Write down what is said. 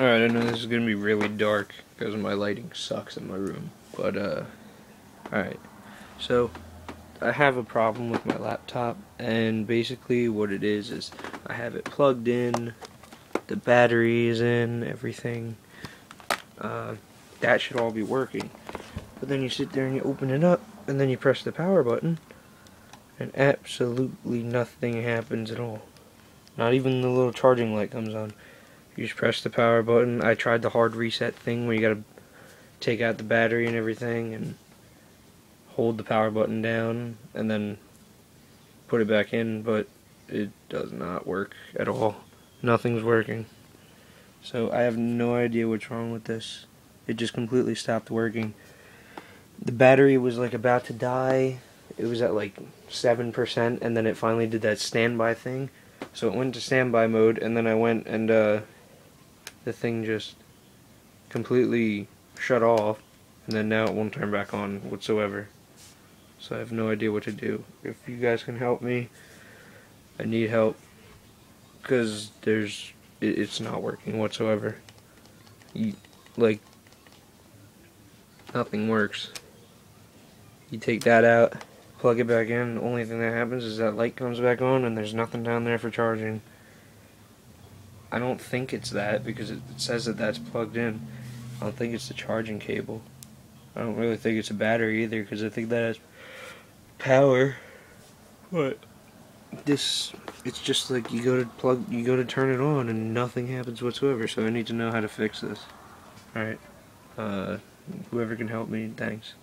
Alright, I know this is gonna be really dark because my lighting sucks in my room, but alright. So, I have a problem with my laptop, and basically what it is I have it plugged in, the battery is in, everything. That should all be working. But then you sit there and you open it up, and then you press the power button, and absolutely nothing happens at all. Not even the little charging light comes on. You just press the power button. I tried the hard reset thing where you gotta take out the battery and everything and hold the power button down and then put it back in, but it does not work at all. Nothing's working. So I have no idea what's wrong with this. It just completely stopped working. The battery was like about to die. It was at like 7%, and then it finally did that standby thing. So it went to standby mode, and then I went and the thing just completely shut off, and then now it won't turn back on whatsoever. So I have no idea what to do. If you guys can help me, I need help, because it's not working whatsoever. Like, nothing works. You take that out, plug it back in, the only thing that happens is that light comes back on and there's nothing down there for charging. I don't think it's that, because it says that that's plugged in. I don't think it's the charging cable. I don't really think it's a battery either, because I think that has power. But it's just like you go to turn it on and nothing happens whatsoever. So I need to know how to fix this. Alright, whoever can help me, thanks.